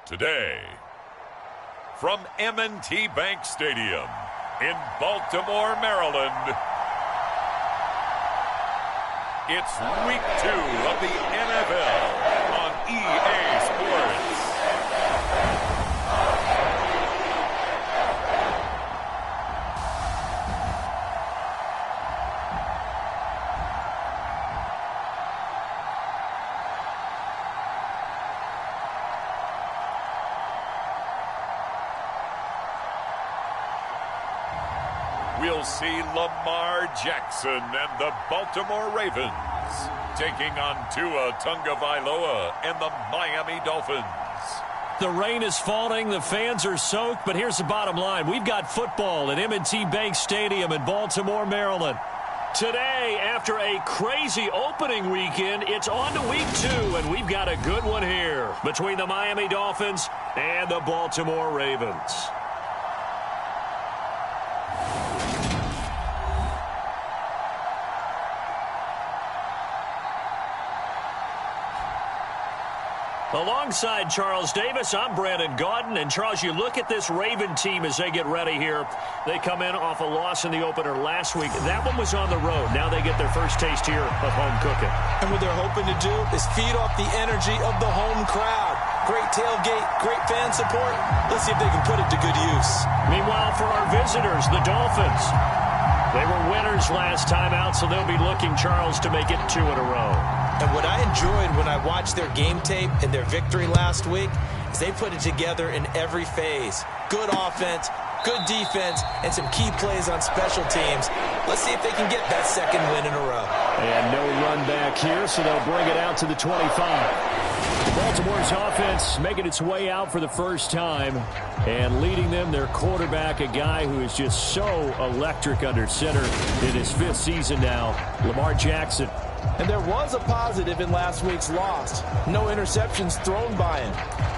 Today, from M&T Bank Stadium in Baltimore, Maryland, it's Week 2 of the NFL on EA Sports. We'll see Lamar Jackson and the Baltimore Ravens taking on Tua Tagovailoa and the Miami Dolphins. The rain is falling, the fans are soaked, but here's the bottom line. We've got football at M&T Bank Stadium in Baltimore, Maryland. Today, after a crazy opening weekend, it's on to Week 2, and we've got a good one here between the Miami Dolphins and the Baltimore Ravens. Alongside Charles Davis, I'm Brandon Gaudin. And, Charles, you look at this Raven team as they get ready here. They come in off a loss in the opener last week. That one was on the road. Now they get their first taste here of home cooking. And what they're hoping to do is feed off the energy of the home crowd. Great tailgate, great fan support. Let's see if they can put it to good use. Meanwhile, for our visitors, the Dolphins. They were winners last time out, so they'll be looking, Charles, to make it 2 in a row. And what I enjoyed when I watched their game tape and their victory last week is they put it together in every phase. Good offense, good defense, and some key plays on special teams. Let's see if they can get that second win in a row. And no run back here, so they'll bring it out to the 25. Baltimore's offense making its way out for the first time, and leading them, their quarterback, a guy who is just so electric under center in his 5th season now, Lamar Jackson. And there was a positive in last week's loss. No interceptions thrown by him.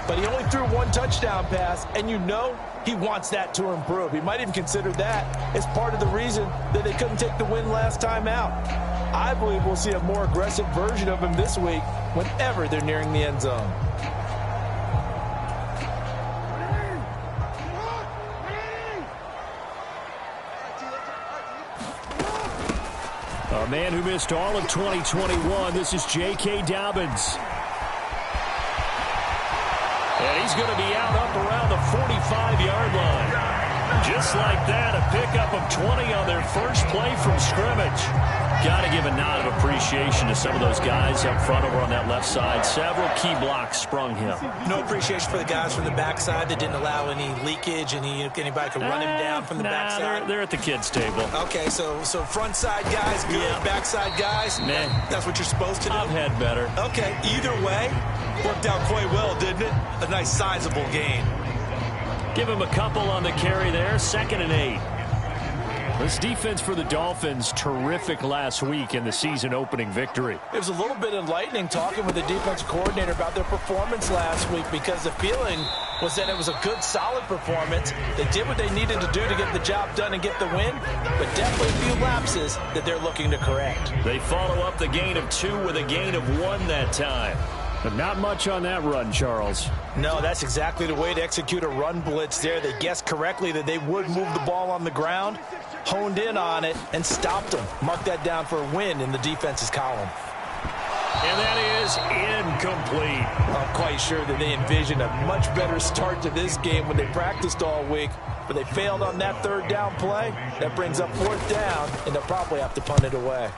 But he only threw 1 touchdown pass, and you know he wants that to improve. He might even consider that as part of the reason that they couldn't take the win last time out. I believe we'll see a more aggressive version of him this week whenever they're nearing the end zone. A man who missed all of 2021, this is J.K. Dobbins. And he's going to be out up around the 45-yard line. Just like that, a pickup of 20 on their first play from scrimmage. Got to give a nod of appreciation to some of those guys up front over on that left side. Several key blocks sprung him. No appreciation for the guys from the backside that didn't allow any leakage, anybody could run him down from the backside. They're at the kids' table. Okay, so front side guys good, yeah. Backside guys, man, that's what you're supposed to do? I've had better. Okay, either way, worked out quite well, didn't it? A nice sizable gain. Give him a couple on the carry there, 2nd and 8. This defense for the Dolphins, terrific last week in the season-opening victory. It was a little bit enlightening talking with the defensive coordinator about their performance last week because the feeling was that it was a good, solid performance. They did what they needed to do to get the job done and get the win, but definitely a few lapses that they're looking to correct. They follow up the gain of 2 with a gain of 1 that time. But not much on that run, Charles. No, that's exactly the way to execute a run blitz there. They guessed correctly that they would move the ball on the ground, honed in on it, and stopped them. Mark that down for a win in the defense's column. And that is incomplete. I'm quite sure that they envisioned a much better start to this game when they practiced all week, but they failed on that 3rd down play. That brings up 4th down, and they'll probably have to punt it away.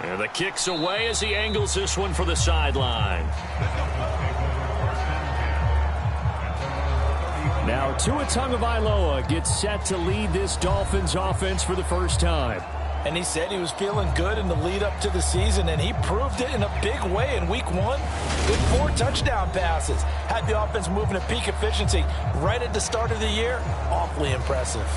And the kick's away as he angles this one for the sideline. Now Tua Tagovailoa gets set to lead this Dolphins offense for the first time. And he said he was feeling good in the lead up to the season, and he proved it in a big way in week 1 with 4 touchdown passes. Had the offense moving at peak efficiency right at the start of the year. Awfully impressive.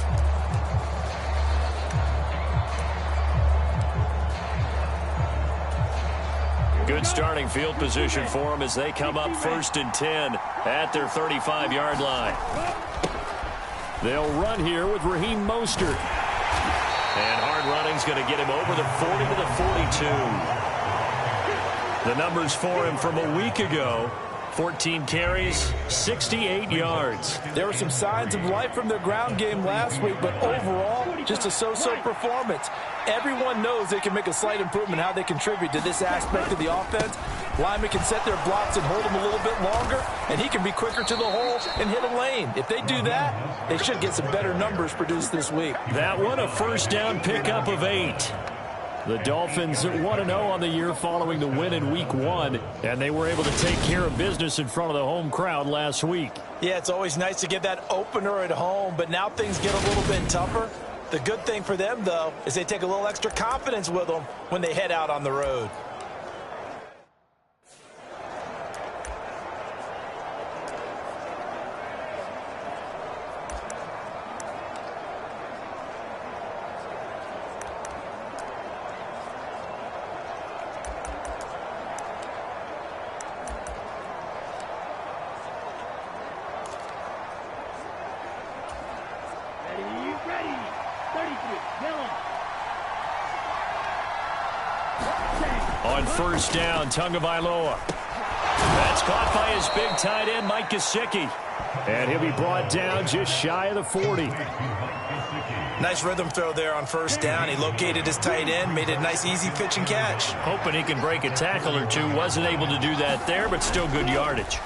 Good starting field position for them as they come up 1st and 10 at their 35-yard line. They'll run here with Raheem Mostert. And hard running's going to get him over the 40 to the 42. The numbers for him from a week ago: 14 carries, 68 yards. There were some signs of life from their ground game last week, but overall, just a so-so performance. Everyone knows they can make a slight improvement how they contribute to this aspect of the offense. Linemen can set their blocks and hold them a little bit longer, and he can be quicker to the hole and hit a lane. If they do that, they should get some better numbers produced this week. That one, a first down pickup of 8. The Dolphins 1-0 on the year following the win in Week 1, and they were able to take care of business in front of the home crowd last week. Yeah, it's always nice to get that opener at home, but now things get a little bit tougher. The good thing for them, though, is they take a little extra confidence with them when they head out on the road. On first down, Tagovailoa. That's caught by his big tight end, Mike Gesicki. And he'll be brought down just shy of the 40. Nice rhythm throw there on first down. He located his tight end, made it a nice, easy pitch and catch. Hoping he can break a tackle or two. Wasn't able to do that there, but still good yardage.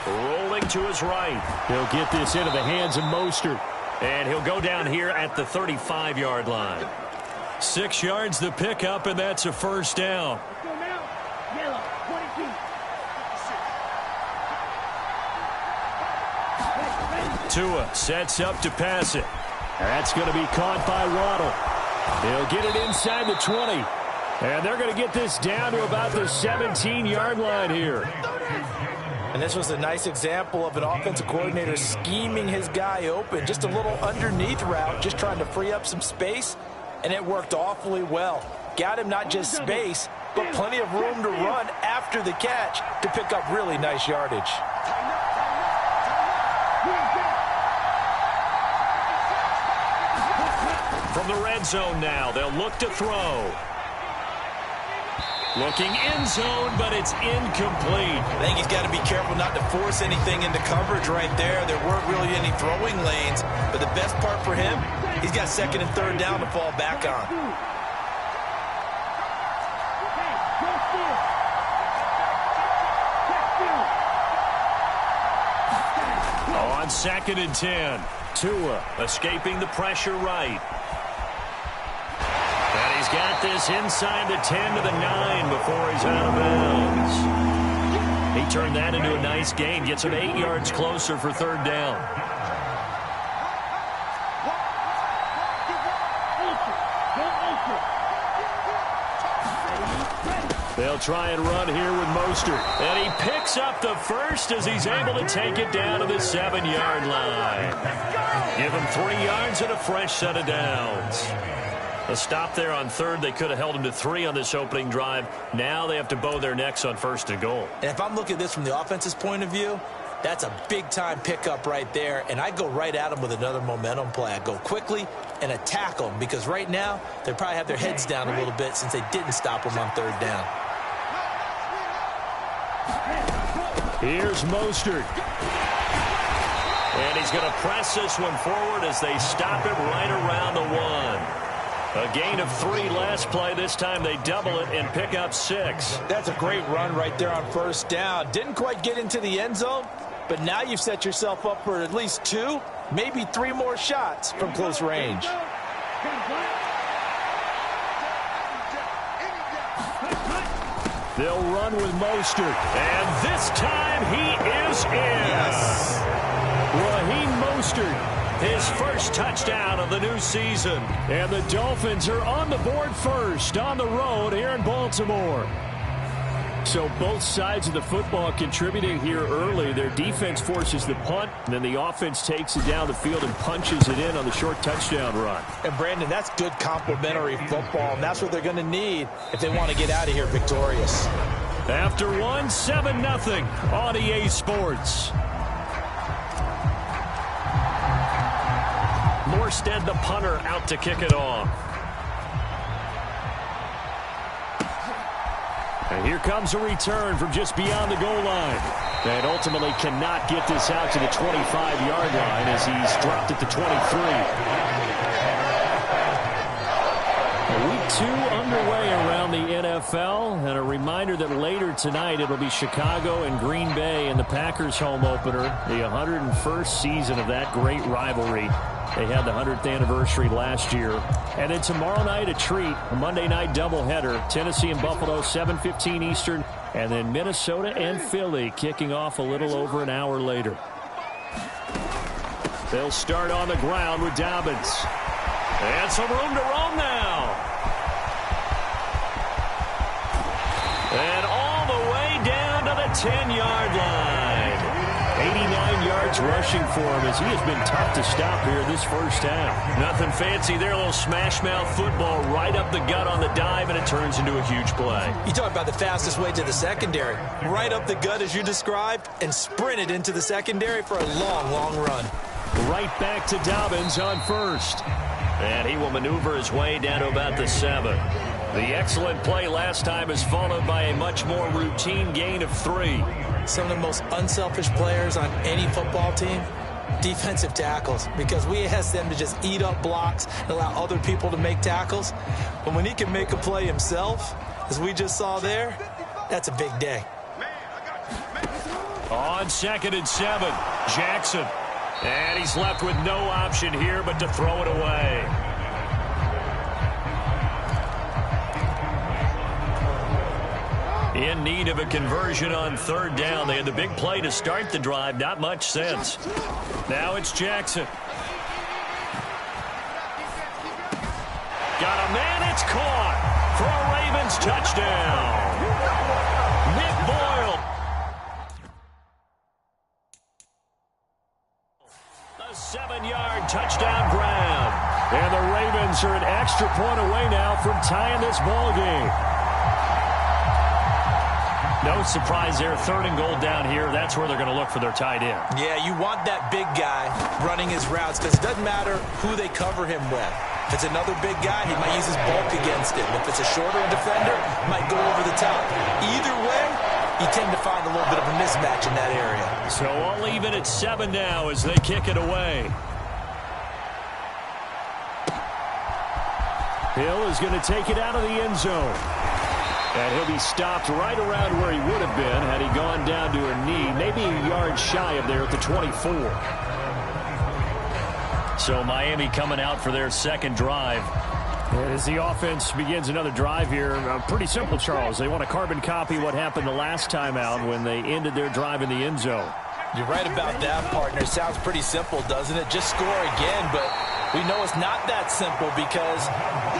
Rolling to his right. He'll get this into the hands of Mostert. And he'll go down here at the 35-yard line. 6 yards the pickup, and that's a first down. Tua sets up to pass it. That's going to be caught by Waddle. He'll get it inside the 20. And they're going to get this down to about the 17-yard line here. And this was a nice example of an offensive coordinator scheming his guy open. Just a little underneath route, just trying to free up some space. And it worked awfully well. Got him not just space, but plenty of room to run after the catch to pick up really nice yardage. From the red zone now, they'll look to throw. Looking end zone, but it's incomplete. I think he's got to be careful not to force anything into coverage right there. There weren't really any throwing lanes, but the best part for him, he's got second and third down to fall back on. On second and 10, Tua escaping the pressure right. And he's got this inside the 10 to the 9 before he's out of bounds. He turned that into a nice gain, gets him 8 yards closer for third down. They'll try and run here with Mostert. And he picks up the first as he's able to take it down to the 7-yard line. Give him 3 yards and a fresh set of downs. A stop there on third. They could have held him to 3 on this opening drive. Now they have to bow their necks on first and goal. And if I'm looking at this from the offense's point of view, that's a big-time pickup right there. And I go right at him with another momentum play. I go quickly and attack them because right now they probably have their heads down a little bit since they didn't stop him on third down. Here's Mostert. And he's going to press this one forward as they stop him right around the 1. A gain of 3 last play. This time they double it and pick up 6. That's a great run right there on first down. Didn't quite get into the end zone, but now you've set yourself up for at least 2, maybe 3 more shots from close range. They'll run with Mostert. And this time he is in. Yes. Raheem Mostert, his first touchdown of the new season. And the Dolphins are on the board first on the road here in Baltimore. So both sides of the football contributing here early. Their defense forces the punt, and then the offense takes it down the field and punches it in on the short touchdown run. And, Brandon, that's good complementary football, and that's what they're going to need if they want to get out of here victorious. After 1, 7-0 on EA Sports. Morstead, the punter, out to kick it off. And here comes a return from just beyond the goal line. And ultimately cannot get this out to the 25-yard line as he's dropped at the 23. Week 2 underway around the NFL, and a reminder that later tonight it'll be Chicago and Green Bay in the Packers home opener, the 101st season of that great rivalry. They had the 100th anniversary last year. And then tomorrow night a treat, a Monday night doubleheader, Tennessee and Buffalo, 7:15 Eastern, and then Minnesota and Philly kicking off a little over an hour later. They'll start on the ground with Dobbins. And some room to roam now. And all the way down to the 10-yard line. 89 yards rushing for him as he has been tough to stop here this first half. Nothing fancy there. A little smash mouth football right up the gut on the dive, and it turns into a huge play. You talk about the fastest way to the secondary. Right up the gut as you described and sprinted into the secondary for a long, long run. Right back to Dobbins on first. And he will maneuver his way down to about the 7. The excellent play last time is followed by a much more routine gain of 3. Some of the most unselfish players on any football team, defensive tackles, because we ask them to just eat up blocks and allow other people to make tackles. But when he can make a play himself, as we just saw there, that's a big day. On 2nd and 7, Jackson. And he's left with no option here but to throw it away. In need of a conversion on 3rd down. They had the big play to start the drive. Not much sense. Now it's Jackson. Got a man. It's caught for a Ravens touchdown. Nick Boyle. The 7-yard touchdown grab. And the Ravens are an extra point away now from tying this ball game. No surprise there. 3rd and goal down here. That's where they're going to look for their tight end. Yeah, you want that big guy running his routes because it doesn't matter who they cover him with. If it's another big guy, he might use his bulk against him. If it's a shorter defender, he might go over the top. Either way, you tend to find a little bit of a mismatch in that area. So all even at 7 now as they kick it away. Hill is going to take it out of the end zone. And he'll be stopped right around where he would have been had he gone down to a knee, maybe a yard shy of there at the 24. So Miami coming out for their 2nd drive. And as the offense begins another drive here, pretty simple, Charles. They want to carbon copy what happened the last time out when they ended their drive in the end zone. You're right about that, partner. Sounds pretty simple, doesn't it? Just score again, but we know it's not that simple because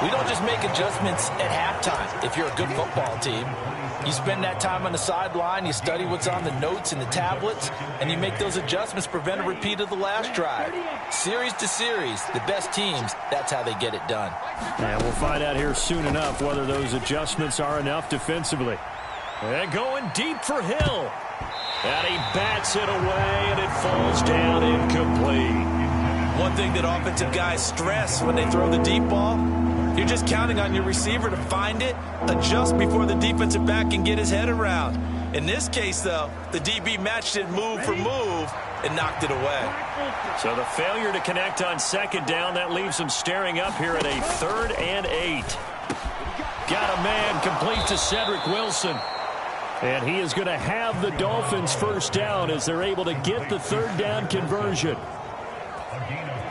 we don't just make adjustments at halftime. If you're a good football team, you spend that time on the sideline, you study what's on the notes and the tablets, and you make those adjustments, prevent a repeat of the last drive. Series to series, the best teams, that's how they get it done. And we'll find out here soon enough whether those adjustments are enough defensively. And going deep for Hill. And he bats it away, and it falls down incomplete. One thing that offensive guys stress when they throw the deep ball, you're just counting on your receiver to find it, adjust before the defensive back can get his head around. In this case, though, the DB matched it move for move and knocked it away. So the failure to connect on 2nd down, that leaves them staring up here at a 3rd and 8. Got a man complete to Cedric Wilson. And he is going to have the Dolphins 1st down as they're able to get the 3rd down conversion.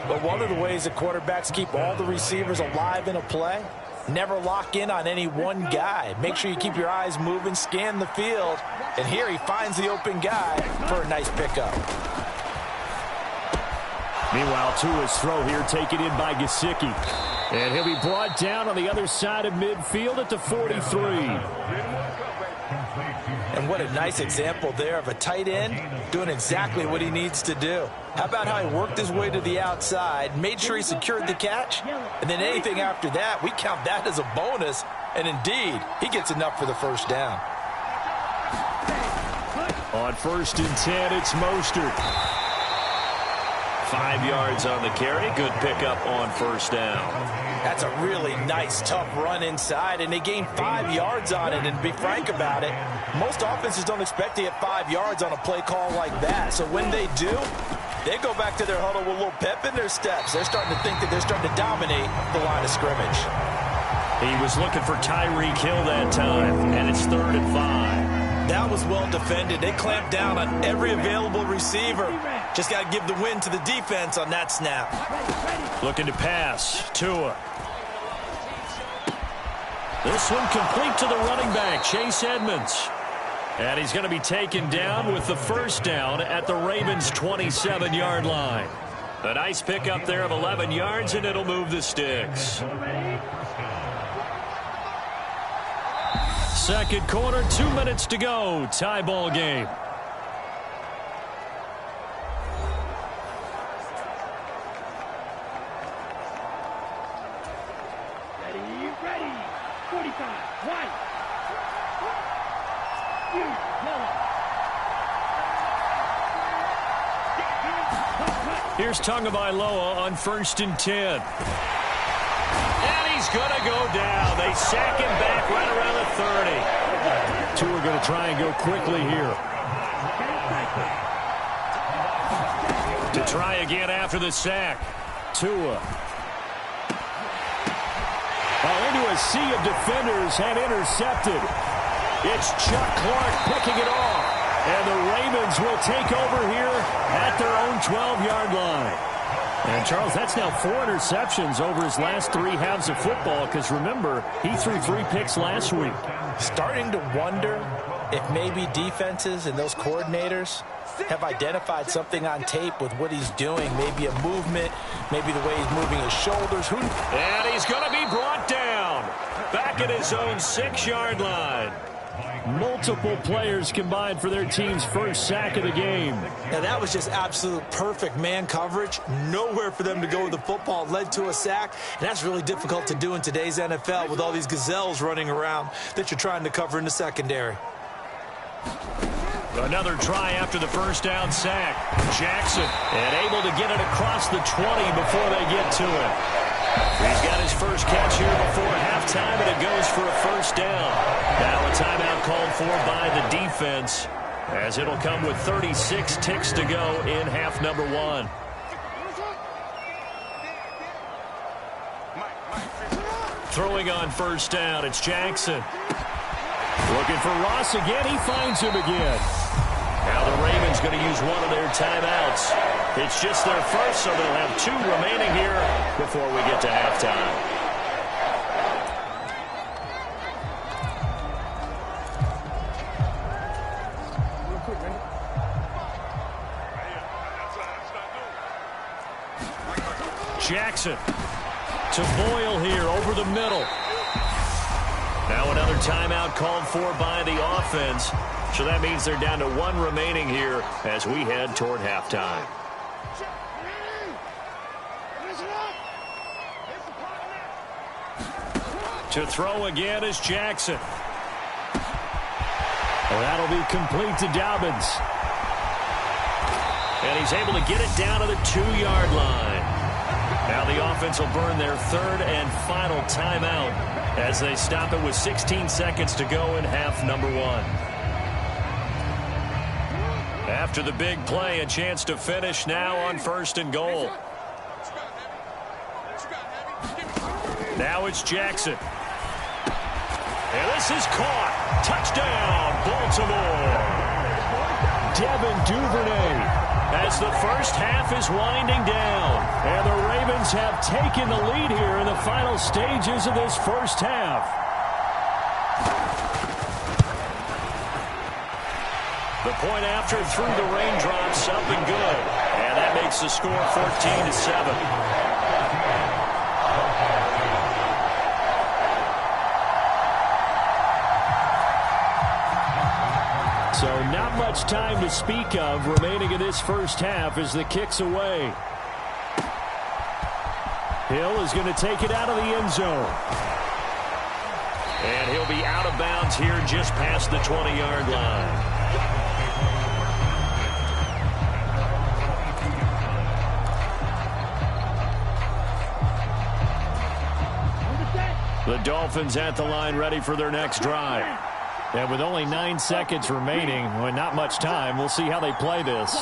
But one of the ways that quarterbacks keep all the receivers alive in a play, never lock in on any one guy. Make sure you keep your eyes moving, scan the field. And here he finds the open guy for a nice pickup. Meanwhile, Tua's throw here taken in by Gesicki. And he'll be brought down on the other side of midfield at the 43. And what a nice example there of a tight end doing exactly what he needs to do. How about how he worked his way to the outside, made sure he secured the catch, and then anything after that, we count that as a bonus. And indeed, he gets enough for the 1st down. On 1st and 10, it's Mostert. 5 yards on the carry. Good pickup on first down. That's a really nice, tough run inside, and they gained 5 yards on it. And to be frank about it, most offenses don't expect to get 5 yards on a play call like that. So when they do, they go back to their huddle with a little pep in their steps. They're starting to think that they're starting to dominate the line of scrimmage. He was looking for Tyreek Hill that time, and it's 3rd and 5. That was well defended. They clamped down on every available receiver. Just got to give the win to the defense on that snap. Looking to pass. Tua. This one complete to the running back, Chase Edmonds. And he's going to be taken down with the first down at the Ravens' 27-yard line. A nice pickup there of 11 yards, and it'll move the sticks. Second quarter, 2 minutes to go. Tie ball game. Ready. 45. White. Here's Tagovailoa on 1st and 10. And he's going to go down. They sack him back right around the 30. Two are going to try and go quickly here. To try again after the sack. Tua. Into a sea of defenders and intercepted. It's Chuck Clark picking it off. And the Ravens will take over here at their own 12-yard line. And, Charles, that's now 4 interceptions over his last 3 halves of football because, remember, he threw 3 picks last week. Starting to wonder if maybe defenses and those coordinators have identified something on tape with what he's doing. Maybe a movement, maybe the way he's moving his shoulders. And he's going to be brought down back at his own 6-yard line. Multiple players combined for their team's first sack of the game. Now that was just absolute perfect man coverage. Nowhere for them to go with the football. Led to a sack. And that's really difficult to do in today's NFL with all these gazelles running around that you're trying to cover in the secondary. Another try after the first down sack. Jackson, and able to get it across the 20 before they get to it. He's got his first catch here before halftime, and it goes for a first down. Now a timeout called for by the defense, as it'll come with 36 ticks to go in half number 1. Throwing on first down, it's Jackson. Looking for Ross again. He finds him again. Now the Ravens going to use one of their timeouts. It's just their first, so they'll have 2 remaining here before we get to halftime. Jackson to Boyle here over the middle. Now another timeout called for by the offense. So that means they're down to 1 remaining here as we head toward halftime. To throw again is Jackson. Well, that'll be complete to Dobbins. And he's able to get it down to the 2-yard line. Now the offense will burn their 3rd and final timeout as they stop it with 16 seconds to go in half number 1. After the big play, a chance to finish now on 1st and goal. Now it's Jackson. And this is caught. Touchdown, Baltimore. Devin Duvernay as the first half is winding down. And the Ravens have taken the lead here in the final stages of this first half. The point after through the raindrops, up and good. And that makes the score 14-7. So not much time to speak of remaining in this first half as the kick's away. Hill is going to take it out of the end zone. And he'll be out of bounds here just past the 20-yard line. The Dolphins at the line ready for their next drive. And with only 9 seconds remaining, well, not much time, we'll see how they play this.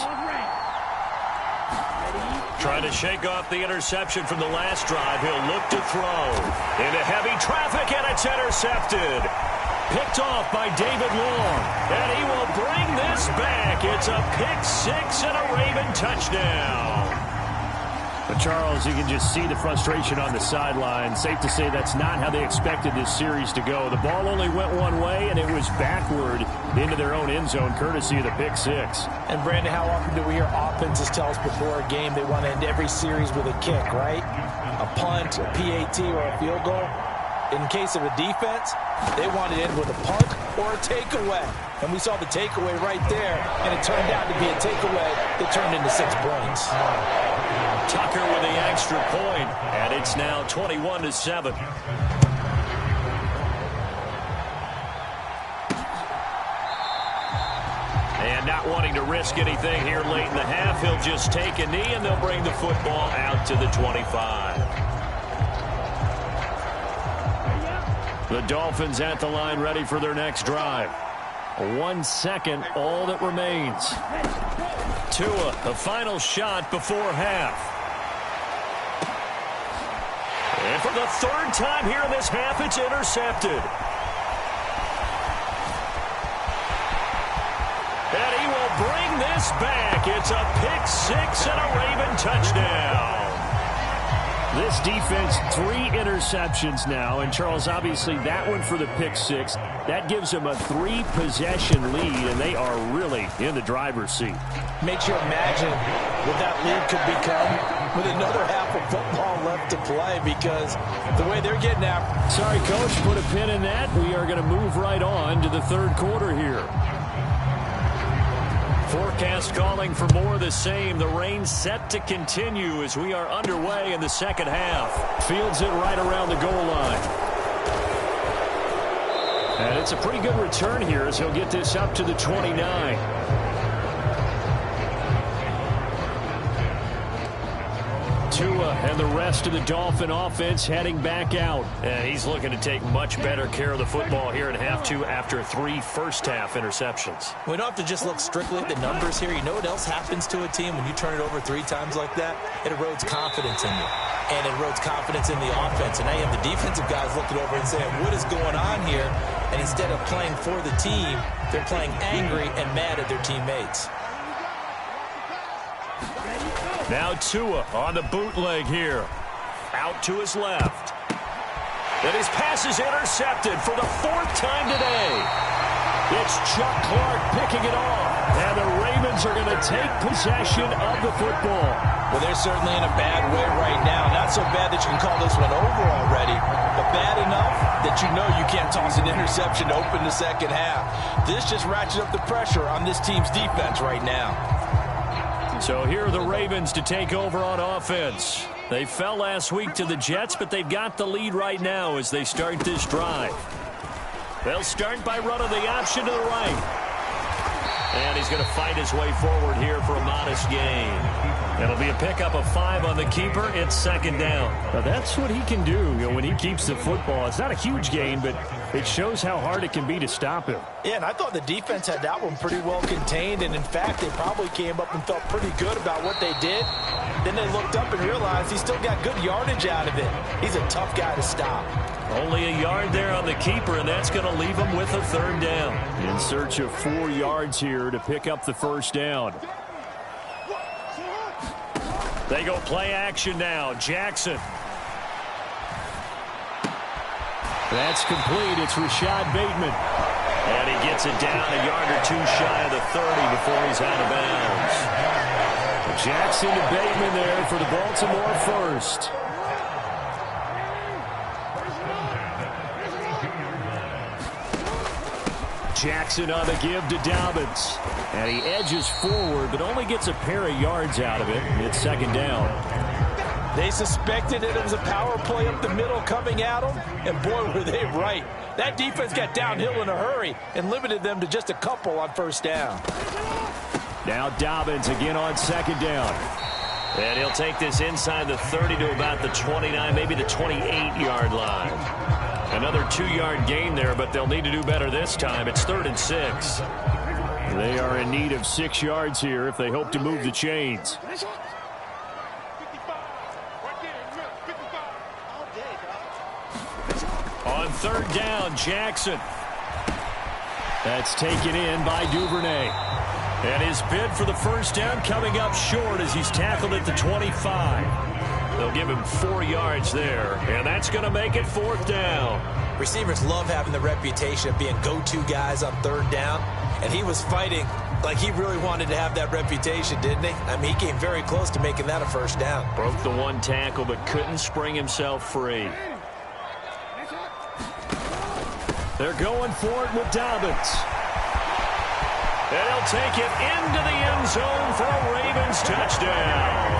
Trying to shake off the interception from the last drive. He'll look to throw. Into heavy traffic, and it's intercepted. Picked off by David Long. And he will bring this back. It's a pick six and a Raven touchdown. But Charles, you can just see the frustration on the sideline. Safe to say that's not how they expected this series to go. The ball only went one way, and it was backward into their own end zone, courtesy of the pick six. And, Brandon, how often do we hear offenses tell us before a game they want to end every series with a kick, right? A punt, a PAT, or a field goal. In case of a defense, they want to end with a punt or a takeaway. And we saw the takeaway right there, and it turned out to be a takeaway that turned into 6 points. Tucker with the extra point, and it's now 21-7. And not wanting to risk anything here late in the half, he'll just take a knee, and they'll bring the football out to the 25. The Dolphins at the line ready for their next drive. 1 second, all that remains. Tua, the final shot before half. And for the 3rd time here in this half, it's intercepted. And he will bring this back. It's a pick six and a Raven touchdown. This defense, 3 interceptions now. And, Charles, obviously that one for the pick six. That gives them a 3-possession lead, and they are really in the driver's seat. Makes you imagine what that lead could become with another half of football left to play, because the way they're getting after. Sorry, Coach, put a pin in that. We are going to move right on to the 3rd quarter here. Forecast calling for more of the same. The rain set to continue as we are underway in the 2nd half. Fields it right around the goal line. And it's a pretty good return here as he'll get this up to the 29. Tua and the rest of the Dolphin offense heading back out. And he's looking to take much better care of the football here in half 2 after 3 first-half interceptions. We don't have to just look strictly at the numbers here. You know what else happens to a team when you turn it over 3 times like that? It erodes confidence in you. And it erodes confidence in the offense. And now you have the defensive guys looking over and saying, what is going on here? And instead of playing for the team, they're playing angry and mad at their teammates. Now Tua on the bootleg here. Out to his left. And his pass is intercepted for the 4th time today. It's Chuck Clark picking it off. And the Ravens are going to take possession of the football. Well, they're certainly in a bad way right now. Not so bad that you can call this one over already, but bad enough that you know you can't toss an interception to open the 2nd half. This just ratchets up the pressure on this team's defense right now. So here are the Ravens to take over on offense. They fell last week to the Jets, but they've got the lead right now as they start this drive. They'll start by running the option to the right. And he's going to fight his way forward here for a modest gain. It'll be a pickup of 5 on the keeper. It's 2nd down. Now that's what he can do, when he keeps the football. It's not a huge gain, but it shows how hard it can be to stop him. Yeah, and I thought the defense had that one pretty well contained. And, in fact, they probably came up and felt pretty good about what they did. Then they looked up and realized he still got good yardage out of it. He's a tough guy to stop. Only a yard there on the keeper, and that's going to leave him with a 3rd down. In search of 4 yards here to pick up the 1st down. They go play action now. Jackson. That's complete. It's Rashad Bateman. And he gets it down a yard or 2 shy of the 30 before he's out of bounds. Jackson to Bateman there for the Baltimore 1st. Jackson on the give to Dobbins. And he edges forward, but only gets a pair of yards out of it. It's 2nd down. They suspected it was a power play up the middle coming at them, and boy, were they right. That defense got downhill in a hurry and limited them to just a couple on 1st down. Now Dobbins again on 2nd down. And he'll take this inside the 30 to about the 29, maybe the 28-yard line. Another 2-yard gain there, but they'll need to do better this time. It's 3rd and 6. They are in need of 6 yards here if they hope to move the chains. On 3rd down, Jackson. That's taken in by Duvernay. And his bid for the first down coming up short as he's tackled at the 25. They'll give him 4 yards there, and that's going to make it 4th down. Receivers love having the reputation of being go-to guys on 3rd down, and he was fighting like he really wanted to have that reputation, didn't he? I mean, he came very close to making that a first down. Broke the 1 tackle, but couldn't spring himself free. They're going for it with Dobbins. And he'll take it into the end zone for a Ravens touchdown.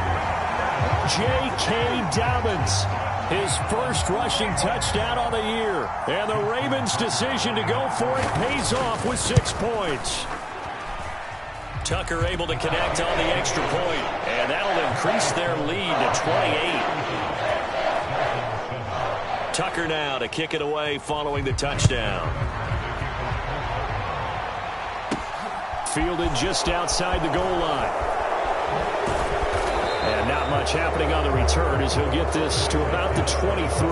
J.K. Dobbins, his first rushing touchdown on the year. And the Ravens' decision to go for it pays off with 6 points. Tucker able to connect on the extra point, and that'll increase their lead to 28. Tucker now to kick it away following the touchdown. Fielded just outside the goal line. And not much happening on the return as he'll get this to about the 23.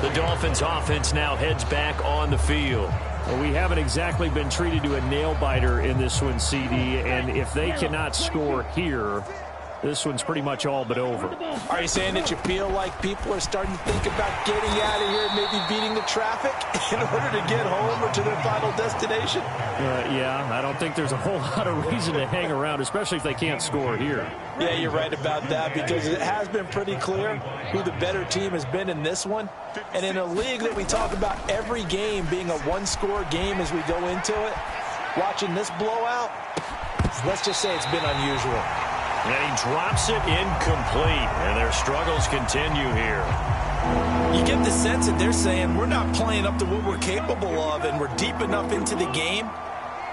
The Dolphins offense now heads back on the field. Well, we haven't exactly been treated to a nail-biter in this one, CD, and if they cannot score here, this one's pretty much all but over. Are you saying that you feel like people are starting to think about getting out of here and maybe beating the traffic in order to get home or to their final destination? Yeah, I don't think there's a whole lot of reason to hang around, especially if they can't score here. Yeah, you're right about that, because it has been pretty clear who the better team has been in this one. And in a league that we talk about every game being a one-score game as we go into it, watching this blowout, let's just say it's been unusual. And he drops it incomplete, and their struggles continue here. You get the sense that they're saying we're not playing up to what we're capable of, and we're deep enough into the game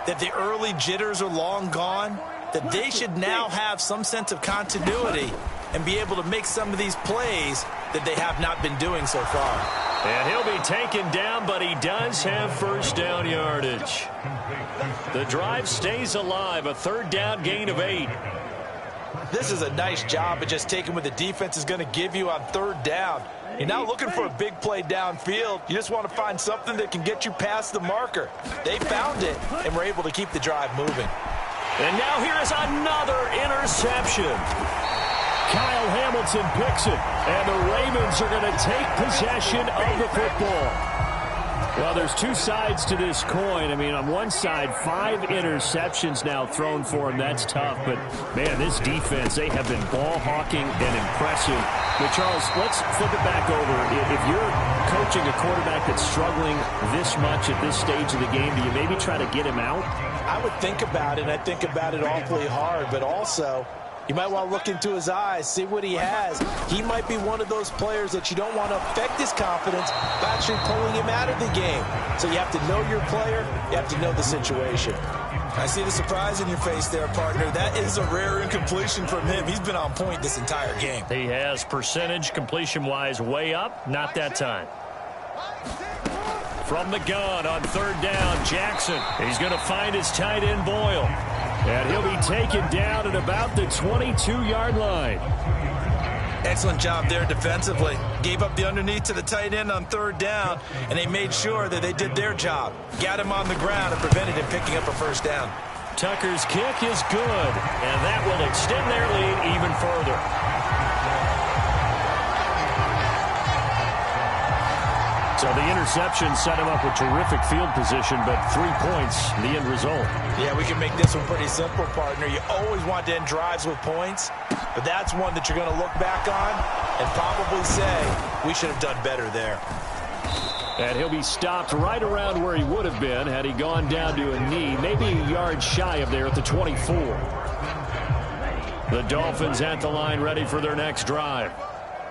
that the early jitters are long gone, that they should now have some sense of continuity and be able to make some of these plays that they have not been doing so far. And he'll be taken down, but he does have first down yardage. The drive stays alive, a 3rd down gain of 8. This is a nice job of just taking what the defense is going to give you on 3rd down. You're not looking for a big play downfield. You just want to find something that can get you past the marker. They found it, and were able to keep the drive moving. And now here is another interception. Kyle Hamilton picks it, and the Ravens are going to take possession of the football. Well, there's 2 sides to this coin. I mean, on one side, 5 interceptions now thrown for him. That's tough. But, man, this defense, they have been ball hawking and impressive. But, Charles, let's flip it back over. If you're coaching a quarterback that's struggling this much at this stage of the game, do you maybe try to get him out? I would think about it, and I think about it awfully hard. But also, you might want to look into his eyes, see what he has. He might be one of those players that you don't want to affect his confidence by actually pulling him out of the game. So you have to know your player. You have to know the situation. I see the surprise in your face there, partner. That is a rare incompletion from him. He's been on point this entire game. He has percentage completion-wise way up. Not that time. From the gun on 3rd down, Jackson. He's going to find his tight end, Boyle. And he'll be taken down at about the 22-yard line. Excellent job there defensively. Gave up the underneath to the tight end on 3rd down, and they made sure that they did their job. Got him on the ground and prevented him picking up a first down. Tucker's kick is good, and that will extend their lead even further. So the interception set him up with terrific field position, but 3 points, the end result. Yeah, we can make this one pretty simple, partner. You always want to end drives with points, but that's one that you're going to look back on and probably say, we should have done better there. And he'll be stopped right around where he would have been had he gone down to a knee, maybe a yard shy of there at the 24. The Dolphins at the line ready for their next drive.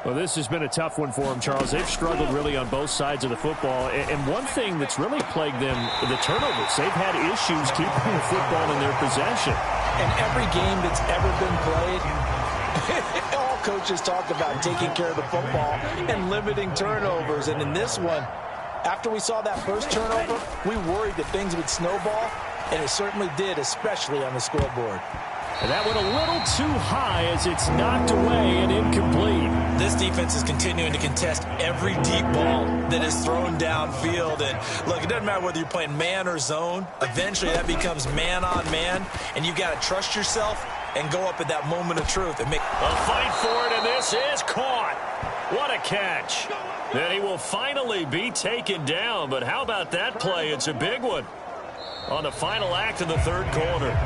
Well, this has been a tough one for them, Charles. They've struggled really on both sides of the football. And one thing that's really plagued them, the turnovers. They've had issues keeping the football in their possession. And every game that's ever been played, it all coaches talk about taking care of the football and limiting turnovers. And in this one, after we saw that first turnover, we worried that things would snowball, and it certainly did, especially on the scoreboard. And that went a little too high as it's knocked away and incomplete. This defense is continuing to contest every deep ball that is thrown downfield. And look, it doesn't matter whether you're playing man or zone. Eventually, that becomes man on man, and you've got to trust yourself and go up at that moment of truth. And make a fight for it, and this is caught. What a catch. And he will finally be taken down, but how about that play? It's a big one on the final act of the third quarter.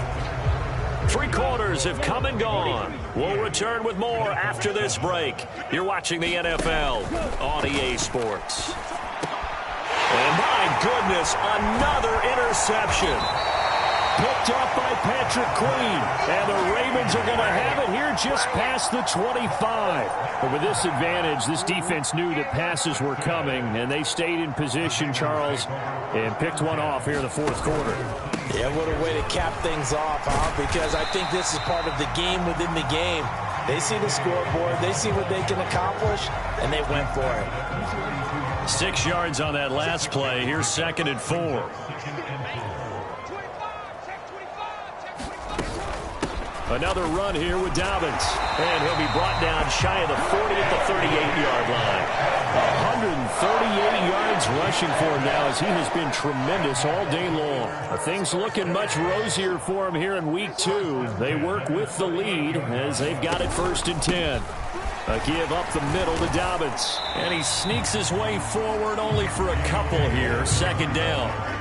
3 quarters have come and gone. We'll return with more after this break. You're watching the NFL on EA Sports. And my goodness, another interception. Picked up by Patrick Queen. And the Ravens are going to have it here just past the 25. But with this advantage, this defense knew that passes were coming, and they stayed in position, Charles, and picked one off here in the fourth quarter. Yeah, what a way to cap things off, huh? Because I think this is part of the game within the game. They see the scoreboard, they see what they can accomplish, and they went for it. 6 yards on that last play. Here's 2nd and 4. Another run here with Dobbins. And he'll be brought down shy of the 40 at the 38-yard line. 138 yards rushing for him now as he has been tremendous all day long. Things looking much rosier for him here in week 2. They work with the lead as they've got it 1st and 10. A give up the middle to Dobbins. And he sneaks his way forward only for a couple here. 2nd down.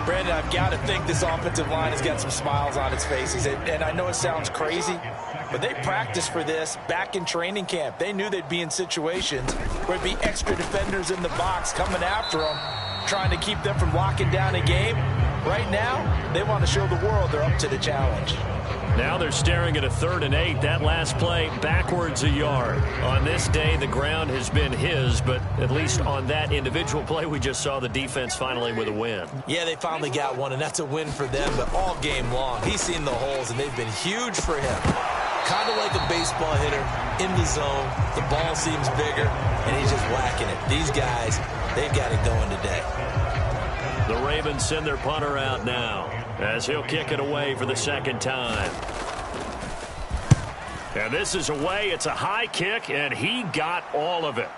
Brandon, I've got to think this offensive line has got some smiles on its faces. And I know it sounds crazy, but they practiced for this back in training camp. They knew they'd be in situations where there'd be extra defenders in the box coming after them, trying to keep them from locking down a game. Right now, they want to show the world they're up to the challenge. Now they're staring at a 3rd and 8. That last play, backwards a yard. On this day, the ground has been his, but at least on that individual play, we just saw the defense finally with a win. Yeah, they finally got one, and that's a win for them, but all game long, he's seen the holes, and they've been huge for him. Kind of like a baseball hitter in the zone. The ball seems bigger, and he's just whacking it. These guys, they've got it going today. The Ravens send their punter out now as he'll kick it away for the 2nd time. And this is away. It's a high kick, and he got all of it.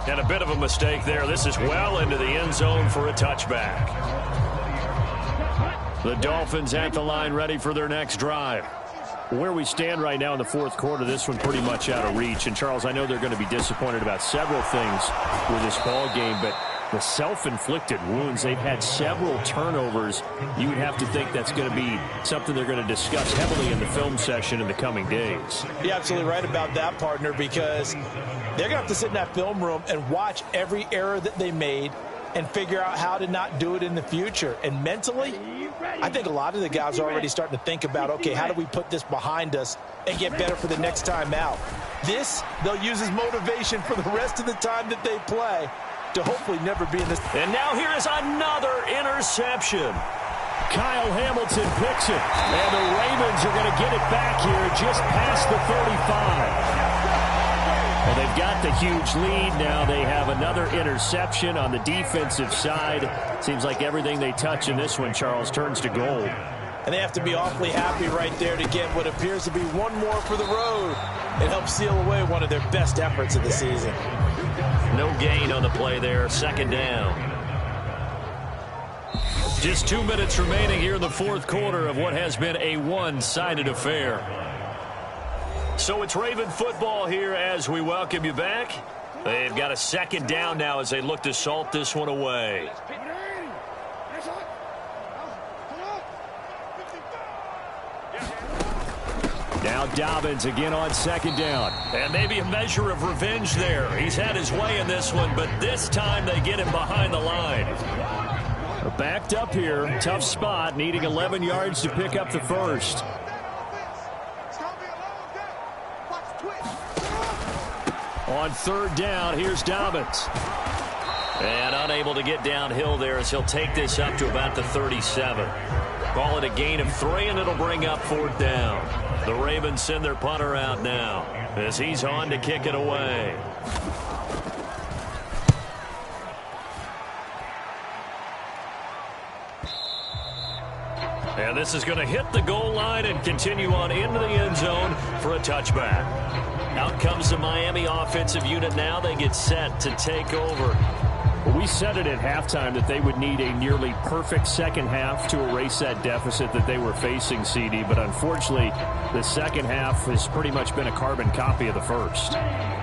And a bit of a mistake there. This is well into the end zone for a touchback. The Dolphins at the line ready for their next drive. Where we stand right now in the fourth quarter, this one pretty much out of reach. And, Charles, I know they're going to be disappointed about several things with this ball game, but the self-inflicted wounds, they've had several turnovers. You would have to think that's going to be something they're going to discuss heavily in the film session in the coming days. You're absolutely right about that, partner, because they're going to have to sit in that film room and watch every error that they made and figure out how to not do it in the future. And mentally, I think a lot of the guys are already starting to think about, okay, how do we put this behind us and get better for the next time out? This, they'll use as motivation for the rest of the time that they play to hopefully never be in this. And now here is another interception. Kyle Hamilton picks it, and the Ravens are going to get it back here just past the 35. Well, they've got the huge lead now. They have another interception on the defensive side. Seems like everything they touch in this one, Charles, turns to gold. And they have to be awfully happy right there to get what appears to be one more for the road. It helps seal away one of their best efforts of the season. No gain on the play there. 2nd down. Just 2 minutes remaining here in the fourth quarter of what has been a one-sided affair. So it's Raven football here as we welcome you back. They've got a 2nd down now as they look to salt this one away. Now Dobbins again on 2nd down. And maybe a measure of revenge there. He's had his way in this one, but this time they get him behind the line. Backed up here. Tough spot, needing 11 yards to pick up the first. On 3rd down, here's Dobbins. And unable to get downhill there as he'll take this up to about the 37. Call it a gain of 3, and it'll bring up 4th down. The Ravens send their punter out now as he's on to kick it away. And this is going to hit the goal line and continue on into the end zone for a touchback. Out comes the Miami offensive unit now. They get set to take over. Well, we said it at halftime that they would need a nearly perfect second half to erase that deficit that they were facing, CD. But unfortunately, the second half has pretty much been a carbon copy of the first.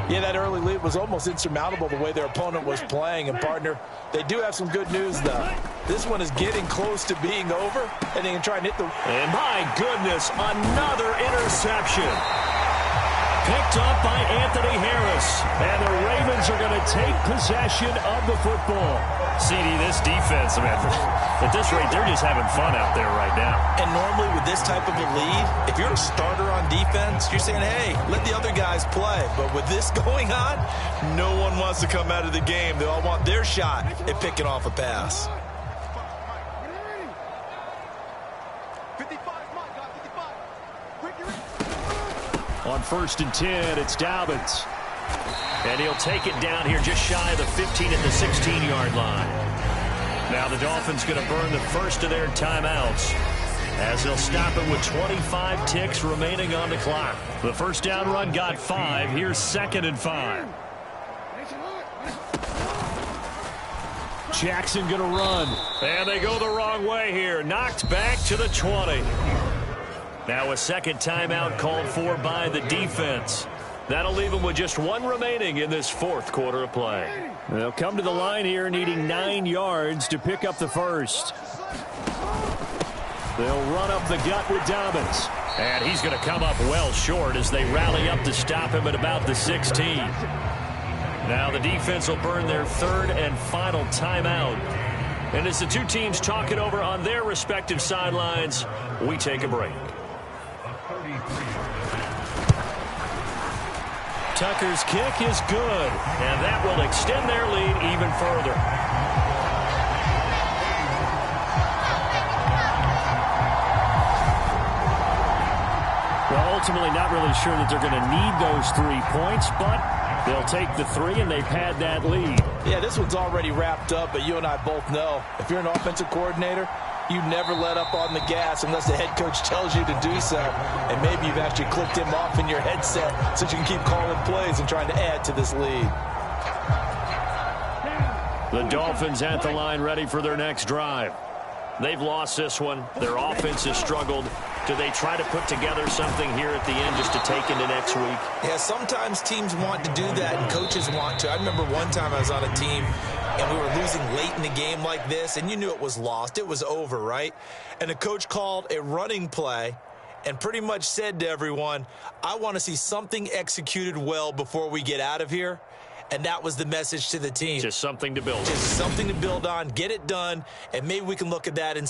Yeah, that early lead was almost insurmountable the way their opponent was playing. And, partner, they do have some good news, though. This one is getting close to being over, and they can try and hit the... And, my goodness, another interception. Picked up by Anthony Harris. And the Ravens are going to take possession of the football. CD, this defense, man, at this rate, they're just having fun out there right now. And normally with this type of a lead, if you're a starter on defense, you're saying, hey, let the other guys play. But with this going on, no one wants to come out of the game. They all want their shot at picking off a pass. On 1st and 10, it's Dobbins. And he'll take it down here just shy of the 15 at the 16-yard line. Now the Dolphins going to burn the first of their timeouts as they'll stop it with 25 ticks remaining on the clock. The first down run got 5. Here's 2nd and 5. Jackson going to run. And they go the wrong way here. Knocked back to the 20. Now a second timeout called for by the defense. That'll leave them with just 1 remaining in this 4th quarter of play. They'll come to the line here needing 9 yards to pick up the first. They'll run up the gut with Dobbins. And he's going to come up well short as they rally up to stop him at about the 16. Now the defense will burn their 3rd and final timeout. And as the two teams talk it over on their respective sidelines, we take a break. Tucker's kick is good, and that will extend their lead even further. Well, ultimately not really sure that they're going to need those 3 points, but they'll take the 3, and they've had that lead. Yeah, this one's already wrapped up, but you and I both know if you're an offensive coordinator, you never let up on the gas unless the head coach tells you to do so. And maybe you've actually clicked him off in your headset so you can keep calling plays and trying to add to this lead. The Dolphins at the line ready for their next drive. They've lost this one. Their offense has struggled. Do they try to put together something here at the end just to take into next week? Yeah, sometimes teams want to do that and coaches want to. I remember one time I was on a team and we were losing late in the game like this, and you knew it was lost. It was over, right? And the coach called a running play and pretty much said to everyone, I want to see something executed well before we get out of here. And that was the message to the team. Just something to build on. Just something to build on, get it done, and maybe we can look at that and